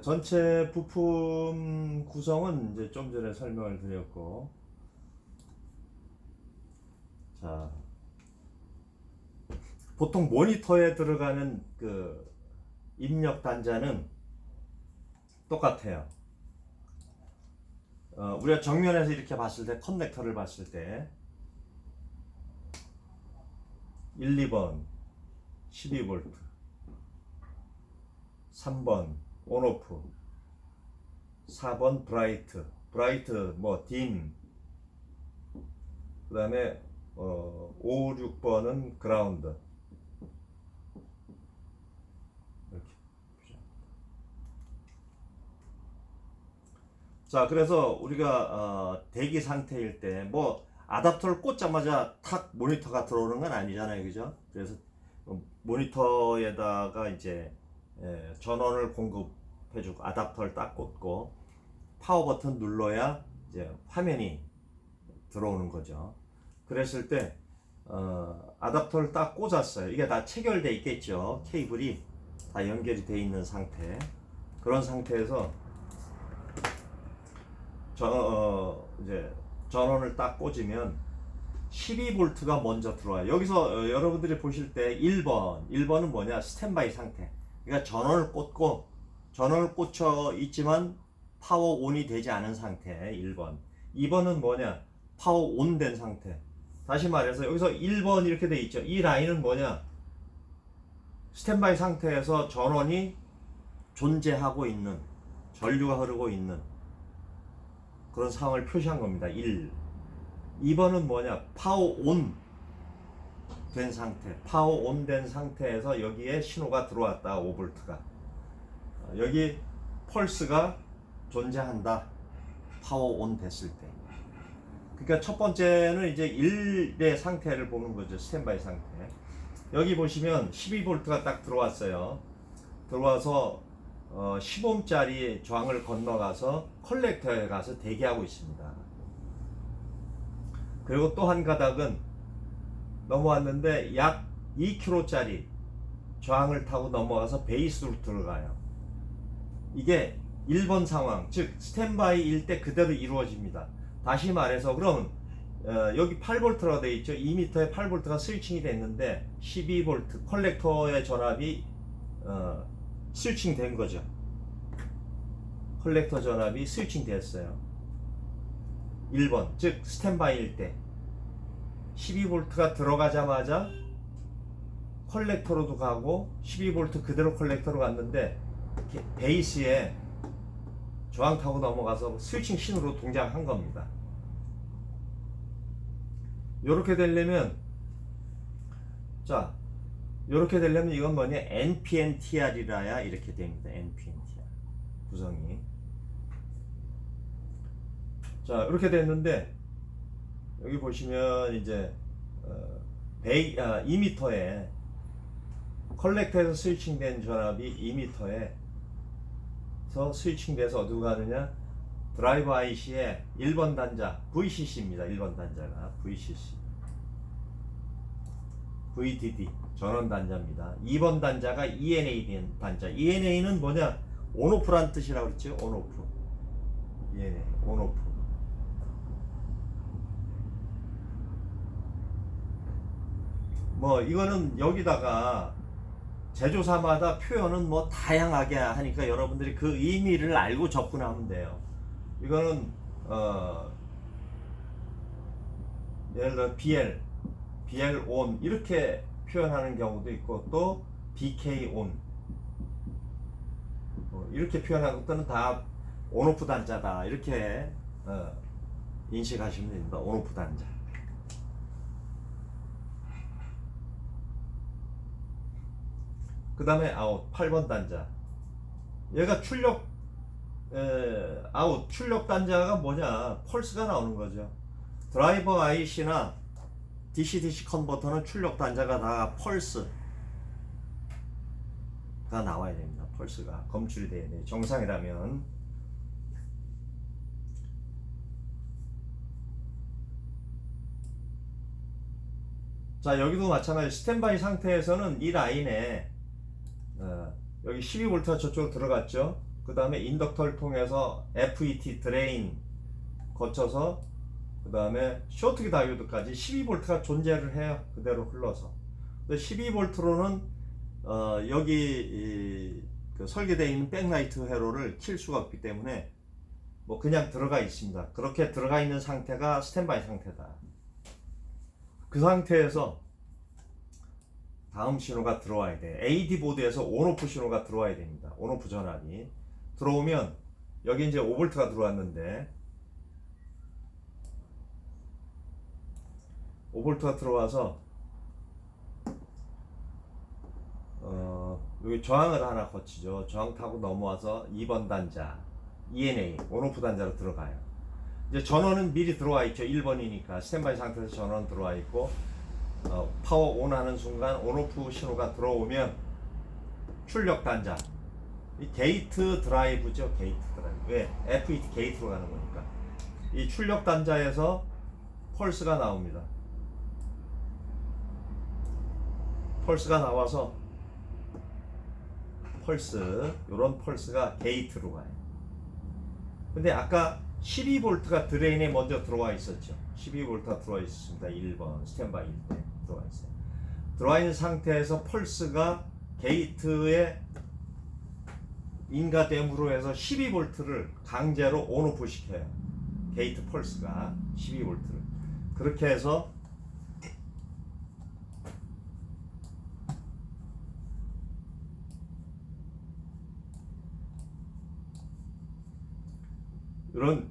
전체 부품 구성은 이제 좀 전에 설명을 드렸고, 자, 보통 모니터에 들어가는 그 입력 단자는 똑같아요. 우리가 정면에서 이렇게 봤을 때, 커넥터를 봤을 때 1, 2번 12V, 3번 온오프, 4번 브라이트 뭐 딤, 그 다음에 5, 6번은 그라운드. 이렇게. 자, 그래서 우리가 대기 상태일 때 뭐 아답터를 꽂자마자 탁 모니터가 들어오는 건 아니잖아요, 그죠? 그래서 모니터에다가 이제 전원을 공급해주고 아답터를 딱 꽂고 파워 버튼 눌러야 이제 화면이 들어오는 거죠. 그랬을 때 아답터를 딱 꽂았어요. 이게 다 체결돼 있겠죠. 케이블이 다 연결이 돼 있는 상태. 그런 상태에서 이제 전원을 딱 꽂으면 12V가 먼저 들어와요. 여기서 여러분들이 보실 때 1번은 뭐냐? 스탠바이 상태. 그러니까 전원을 꽂혀 있지만 파워 온이 되지 않은 상태. 1번. 2번은 뭐냐? 파워 온 된 상태. 다시 말해서 여기서 1번 이렇게 돼 있죠. 이 라인은 뭐냐? 스탠바이 상태에서 전원이 존재하고 있는, 전류가 흐르고 있는 그런 상황을 표시한 겁니다. 1. 2번은 뭐냐? 파워 온 된 상태. 파워 온 된 상태에서 여기에 신호가 들어왔다. 5V가. 여기 펄스가 존재한다. 파워 온 됐을 때. 그러니까 첫 번째는 이제 1의 상태를 보는 거죠. 스탠바이 상태. 여기 보시면 12V가 딱 들어왔어요. 들어와서 10ohm짜리 저항을 건너가서 컬렉터에 가서 대기하고 있습니다. 그리고 또 한 가닥은 넘어왔는데 약 2kg짜리 저항을 타고 넘어가서 베이스로 들어가요. 이게 1번 상황, 즉 스탠바이일 때 그대로 이루어집니다. 다시 말해서 그럼 여기 8V라고 되어 있죠. 2m에 8V가 스위칭이 됐는데 12V 컬렉터의 전압이 스위칭 된 거죠. 컬렉터 전압이 스위칭 됐어요. 1번, 즉 스탠바이일 때 12V가 들어가자마자 컬렉터로도 가고 12V 그대로 컬렉터로 갔는데 베이스에 저항 타고 넘어가서 스위칭 신호로 동작한 겁니다. 요렇게 되려면 이건 뭐냐? NPNTR이라야 이렇게 됩니다. NPNTR 구성이. 자, 이렇게 됐는데 여기 보시면 이제 2m에 컬렉터에서 스위칭된 전압이 2m에서 스위칭돼서 어디로 가느냐? 드라이버 IC의 1번 단자 VCC입니다. 1번 단자가 VCC, VDD 전원 단자입니다. 2번 단자가 ENA 단자. ENA는 뭐냐? 온오프란 뜻이라고 그랬죠. 온오프. ENA 온오프. 뭐 이거는 여기다가 제조사마다 표현은 뭐 다양하게 하니까 여러분들이 그 의미를 알고 접근하면 돼요. 이거는 예를 들어 BL on 이렇게 표현하는 경우도 있고 또 BK on 이렇게 표현하는 것들은 다 온오프 단자다 이렇게 인식하시면 됩니다. 온오프 단자. 그 다음에 아웃 8번 단자. 얘가 출력 아웃 출력 단자가 뭐냐? 펄스가 나오는 거죠. 드라이버 IC나 DC-DC 컨버터는 출력 단자가 다 펄스가 나와야 됩니다. 펄스가 검출이 돼야 돼요. 정상이라면. 자, 여기도 마찬가지. 스탠바이 상태에서는 이 라인에 여기 12V가 저쪽으로 들어갔죠. 그 다음에 인덕터를 통해서 FET 드레인 거쳐서 그 다음에 쇼트키 다이오드까지 12V가 존재를 해요. 그대로 흘러서. 근데 12V로는 여기 그 설계되어 있는 백라이트 회로를 킬 수가 없기 때문에 뭐 그냥 들어가 있습니다. 그렇게 들어가 있는 상태가 스탠바이 상태다. 그 상태에서 다음 신호가 들어와야 돼. AD 보드에서 온오프 신호가 들어와야 됩니다. 온오프 전압이 들어오면 여기 이제 5V가 들어왔는데 5V가 들어와서 여기 저항을 하나 거치죠. 저항 타고 넘어와서 2번 단자 ENA 온오프 단자로 들어가요. 이제 전원은 미리 들어와 있죠. 1번이니까 스탠바이 상태에서 전원 들어와 있고 파워 온 하는 순간 온오프 신호가 들어오면 출력 단자 이 게이트 드라이브죠. 게이트 드라이브. 왜? FET 게이트로 가는 거니까. 이 출력 단자에서 펄스가 나옵니다. 펄스가 나와서 요런 펄스가 게이트로 가요. 근데 아까 12V가 드레인에 먼저 들어와 있었죠. 12V가 들어와 있었습니다. 1번 스탠바이 때 들어와 있어요. 들어와 있는 상태에서 펄스가 게이트에 인가됨으로 해서 12V를 강제로 온오프 시켜요. 게이트 펄스가 12V를. 그렇게 해서 이런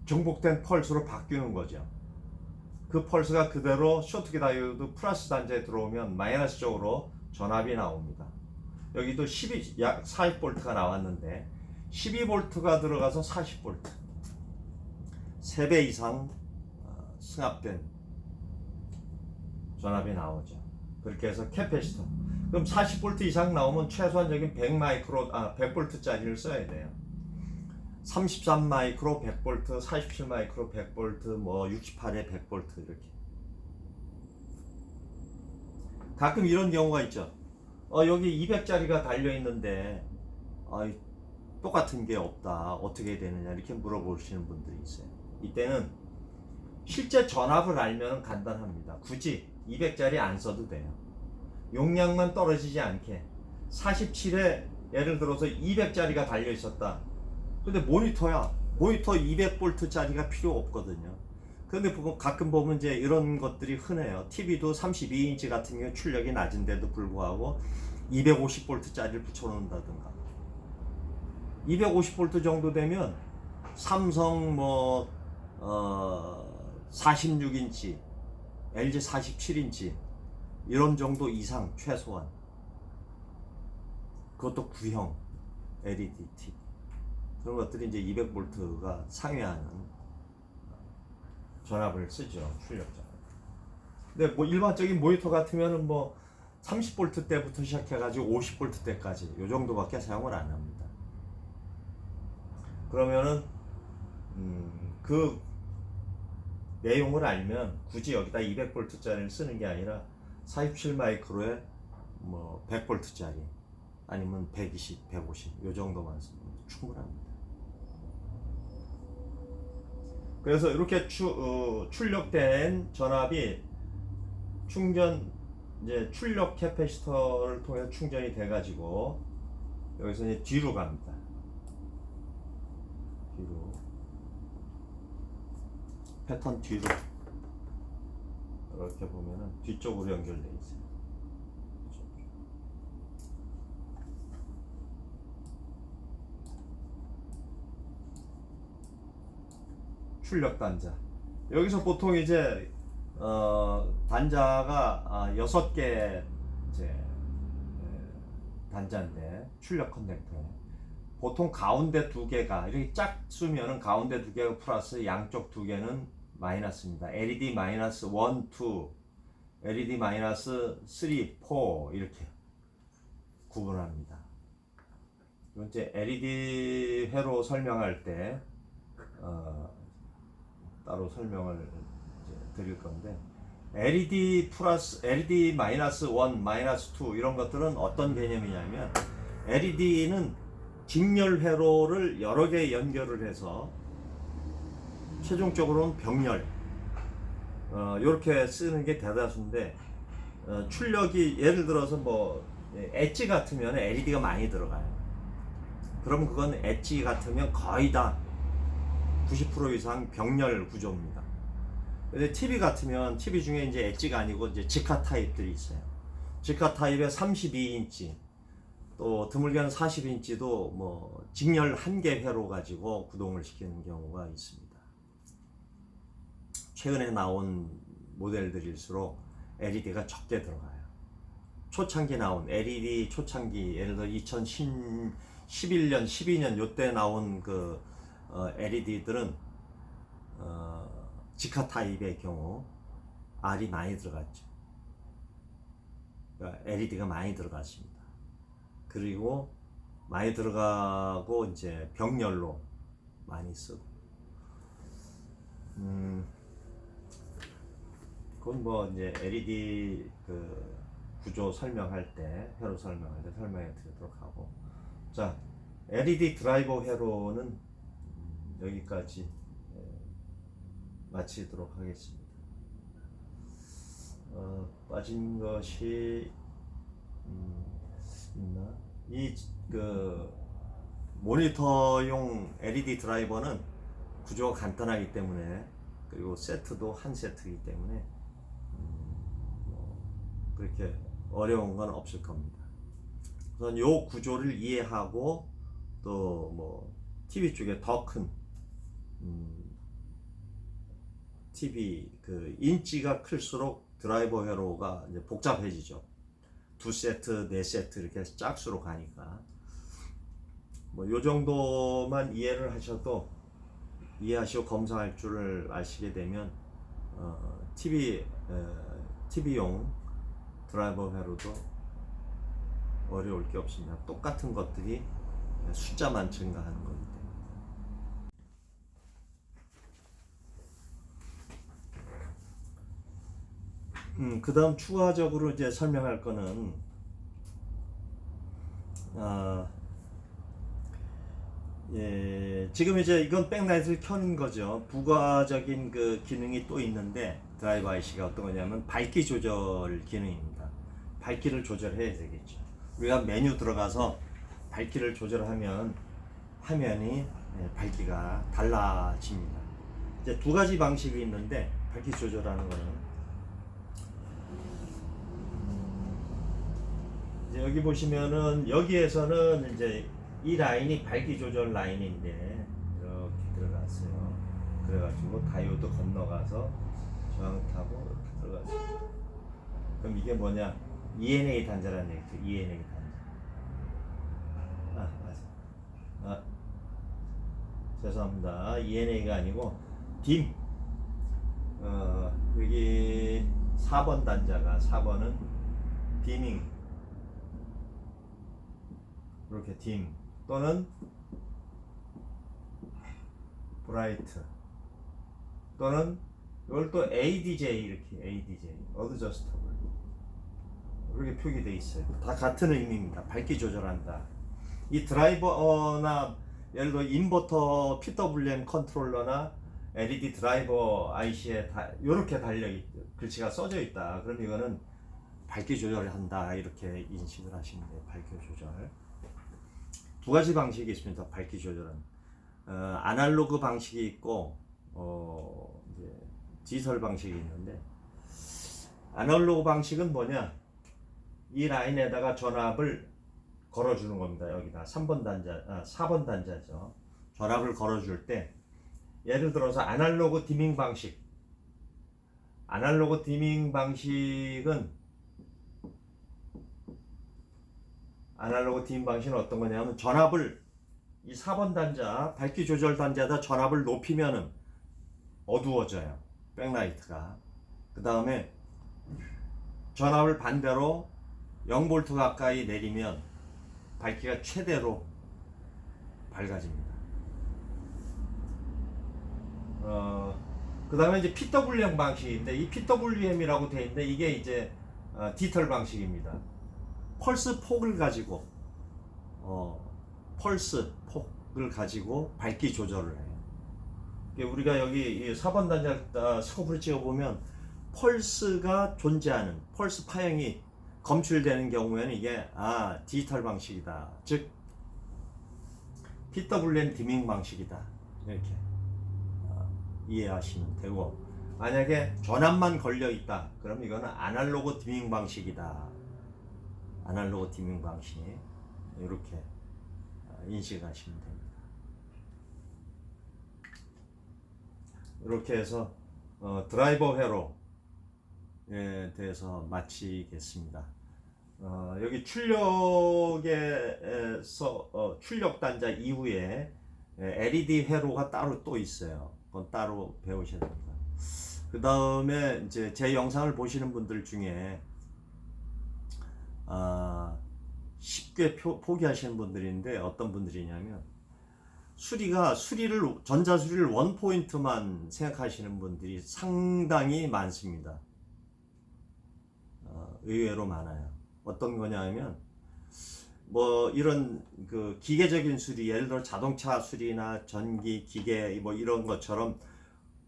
정복된 펄스로 바뀌는 거죠. 그 펄스가 그대로 쇼트키 다이오드 플러스 단자에 들어오면 마이너스 쪽으로 전압이 나옵니다. 여기도 약 40V가 나왔는데 12V가 들어가서 40V 3배 이상 승합된 전압이 나오죠. 그렇게 해서 캐패시터 그럼 40V 이상 나오면 최소한적인 100V짜리를 써야 돼요. 33 마이크로 100V, 47 마이크로 100V, 뭐 68에 100V 이렇게. 가끔 이런 경우가 있죠. 여기 200짜리가 달려 있는데 똑같은 게 없다. 어떻게 되느냐 이렇게 물어보시는 분들이 있어요. 이때는 실제 전압을 알면 간단합니다. 굳이 200짜리 안 써도 돼요. 용량만 떨어지지 않게 47에 예를 들어서 200짜리가 달려 있었다. 근데 모니터 200V짜리가 필요 없거든요. 그런데 가끔 보면 이제 이런 것들이 흔해요. TV도 32인치 같은 경우 출력이 낮은데도 불구하고 250V짜리를 붙여놓는다든가. 250V 정도 되면 삼성 46인치, LG 47인치 이런 정도 이상 최소한. 그것도 구형 LED TV. 그런 것들이 이제 200V가 상회하는 전압을 쓰죠. 출력 전압. 근데 뭐 일반적인 모니터 같으면은 뭐 30V 때부터 시작해가지고 50V 때까지 요 정도밖에 사용을 안 합니다. 그러면은 그 내용을 알면 굳이 여기다 200V짜리를 쓰는 게 아니라 47 마이크로에 뭐 100V짜리 아니면 120, 150 요 정도만 쓰면 충분합니다. 그래서 이렇게 출력된 전압이 이제 출력 캐패시터를 통해서 충전이 돼가지고 여기서 이제 뒤로 갑니다. 뒤로 패턴 뒤로 이렇게 보면은 뒤쪽으로 연결돼 있어요. 출력 단자. 여기서 보통 이제 단자가 6개 이제 단자인데 출력 커넥터. 보통 가운데 2개가 이렇게 짝 쓰면은 가운데 2개가 플러스 양쪽 2개는 마이너스입니다. LED 마이너스 1, 2, LED 마이너스 3, 4 이렇게 구분합니다. 이건 이제 LED 회로 설명할 때 따로 설명을 이제 드릴 건데 LED 플러스, LED 마이너스 1, 마이너스 2 이런 것들은 어떤 개념이냐면 LED는 직렬 회로를 여러 개 연결을 해서 최종적으로는 병렬 이렇게 쓰는 게 대다수인데 출력이 예를 들어서 뭐 엣지 같으면 LED가 많이 들어가요. 그럼 그건 엣지 같으면 거의 다 90% 이상 병렬 구조입니다. 근데 TV 같으면 TV 중에 이제 엣지가 아니고 이제 직화 타입들이 있어요. 직화 타입의 32인치 또 드물게는 40인치도 뭐 직렬 한 개 회로 가지고 구동을 시키는 경우가 있습니다. 최근에 나온 모델들일수록 LED가 적게 들어가요. 초창기 나온 LED 초창기 예를 들어 2011년, 12년 요때 나온 그 LED들은 직화 타입의 경우 R이 많이 들어갔죠. 그러니까 LED가 많이 들어갔습니다. 그리고 많이 들어가고 이제 병렬로 많이 쓰고 그건 뭐 이제 LED 그 구조 설명할 때 회로 설명할 때 설명해 드리도록 하고 자 LED 드라이버 회로는 여기까지 마치도록 하겠습니다. 빠진 것이 있나? 이 그 모니터용 LED 드라이버는 구조가 간단하기 때문에 그리고 세트도 한 세트이기 때문에 뭐 그렇게 어려운 건 없을 겁니다. 우선 요 구조를 이해하고 또 뭐 TV 쪽에 더 큰 TV 그 인치가 클수록 드라이버 회로가 이제 복잡해지죠. 두 세트, 네 세트 이렇게 짝수로 가니까 뭐 요 정도만 이해를 하셔도 이해하시고 검사할 줄을 아시게 되면 TV용 드라이버 회로도 어려울 게 없습니다. 똑같은 것들이 숫자만 증가하는 거기 때문에. 그 다음 추가적으로 이제 설명할 거는 지금 이제 이건 백라이트를 켜는 거죠. 부가적인 그 기능이 또 있는데 드라이버 IC가 어떤 거냐면 밝기 조절 기능입니다. 밝기를 조절해야 되겠죠. 우리가 메뉴 들어가서 밝기를 조절하면 화면이 밝기가 달라집니다. 이제 두 가지 방식이 있는데 밝기 조절하는 거는 이제 여기 보시면은 여기에서는 이제 이 라인이 밝기 조절 라인인데 이렇게 들어갔어요. 그래가지고 다이오드 건너가서 저항타고 이렇게 들어갔어요. 그럼 이게 뭐냐? ENA 단자라는 얘기죠. ENA 단자. 맞아. 죄송합니다. ENA가 아니고 DIMM. 여기 4번 단자가 4번은 디밍. 이렇게 딤 또는 브라이트 또는 이걸 또 ADJ 이렇게 ADJ 어드저스터블 이렇게 표기되어 있어요. 다 같은 의미입니다. 밝기 조절한다. 이 드라이버나 예를 들어 인버터 PWM 컨트롤러나 LED 드라이버 IC에 이렇게 글씨가 써져 있다. 그럼 이거는 밝기 조절을 한다 이렇게 인식을 하시면 돼요. 밝기 조절. 두 가지 방식이 있습니다. 밝기 조절은 아날로그 방식이 있고 이제 디지털 방식이 있는데 아날로그 방식은 뭐냐? 이 라인에다가 전압을 걸어주는 겁니다. 여기다 3번 단자, 4번 단자죠. 전압을 걸어줄 때 예를 들어서 아날로그 디밍 방식은 어떤 거냐면 전압을 이 4번 단자 밝기 조절 단자에다 전압을 높이면은 어두워져요. 백라이트가. 그 다음에 전압을 반대로 0V 가까이 내리면 밝기가 최대로 밝아집니다. 그 다음에 이제 PWM 방식인데 이 PWM이라고 되어 있는데 이게 이제 디지털 방식입니다. 펄스 폭을 가지고 펄스 폭을 가지고 밝기 조절을 해요. 우리가 여기 4번 단자 스코프를 찍어보면 펄스가 존재하는 펄스 파형이 검출되는 경우에는 이게 디지털 방식이다. 즉 PWM 디밍 방식이다. 이렇게 이해하시면 되고, 만약에 전압만 걸려 있다. 그럼 이거는 아날로그 디밍 방식이다. 아날로그 디밍 방식. 이렇게 인식하시면 됩니다. 이렇게 해서 드라이버 회로에 대해서 마치겠습니다. 여기 출력에서 출력 단자 이후에 LED 회로가 따로 또 있어요. 그건 따로 배우셔야 됩니다. 그 다음에 이제 제 영상을 보시는 분들 중에 쉽게 포기하시는 분들인데, 어떤 분들이냐면 전자 수리를 원 포인트만 생각하시는 분들이 상당히 많습니다. 의외로 많아요. 어떤 거냐면 뭐 이런 그 기계적인 수리, 예를 들어 자동차 수리나 전기 기계 뭐 이런 것처럼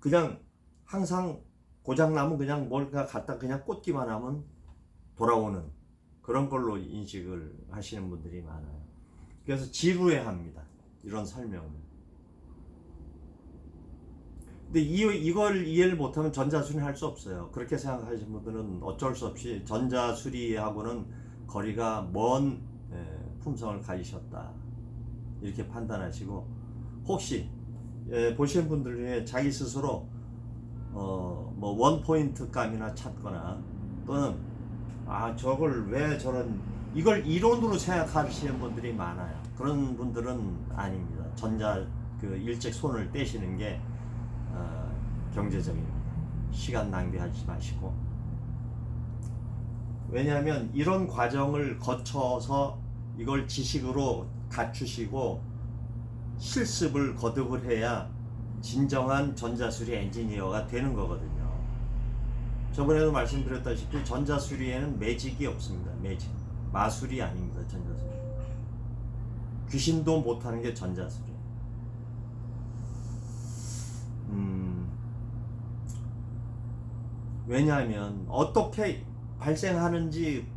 그냥 항상 고장 나면 그냥 뭘가 갖다 그냥 꽂기만 하면 돌아오는 그런 걸로 인식을 하시는 분들이 많아요. 그래서 지루해합니다. 이런 설명을. 근데 이걸 이해를 못하면 전자수리는 할 수 없어요. 그렇게 생각하시는 분들은 어쩔 수 없이 전자수리하고는 거리가 먼 품성을 가지셨다. 이렇게 판단하시고, 혹시 보시는 분들 중에 자기 스스로 뭐 원포인트 감이나 찾거나, 또는 저걸 왜 이걸 이론으로 생각하시는 분들이 많아요. 그런 분들은 아닙니다. 일찍 손을 떼시는 게 경제적입니다. 시간 낭비하지 마시고. 왜냐하면 이런 과정을 거쳐서 이걸 지식으로 갖추시고 실습을 거듭을 해야 진정한 전자수리 엔지니어가 되는 거거든요. 저번에도 말씀드렸다시피 전자수리에는 매직이 없습니다. 매직. 마술이 아닙니다. 전자수리. 귀신도 못하는 게 전자수리. 왜냐하면 어떻게 발생하는지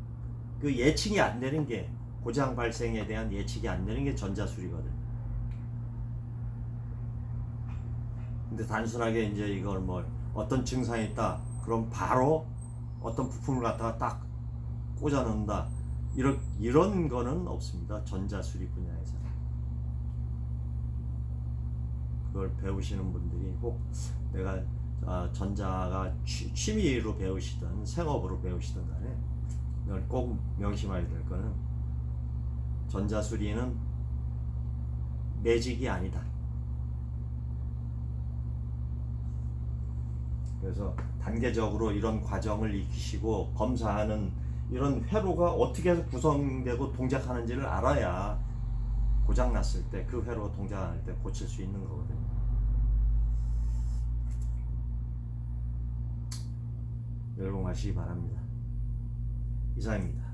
그 예측이 안 되는 게, 고장 발생에 대한 예측이 안 되는 게 전자수리거든. 근데 단순하게 이제 이걸 뭐 어떤 증상이 있다, 그럼 바로 어떤 부품을 갖다가 딱 꽂아 넣는다, 이런 거는 없습니다. 전자수리 분야에서. 그걸 배우시는 분들이 꼭 내가 전자가 취미로 배우시든 생업으로 배우시든 간에 이걸 꼭 명심해야 될 거는, 전자수리는 매직이 아니다. 그래서 단계적으로 이런 과정을 익히시고 검사하는 이런 회로가 어떻게 해서 구성되고 동작하는지를 알아야 고장 났을 때 그 회로가 동작할 때 고칠 수 있는 거거든요. 열공하시기 바랍니다. 이상입니다.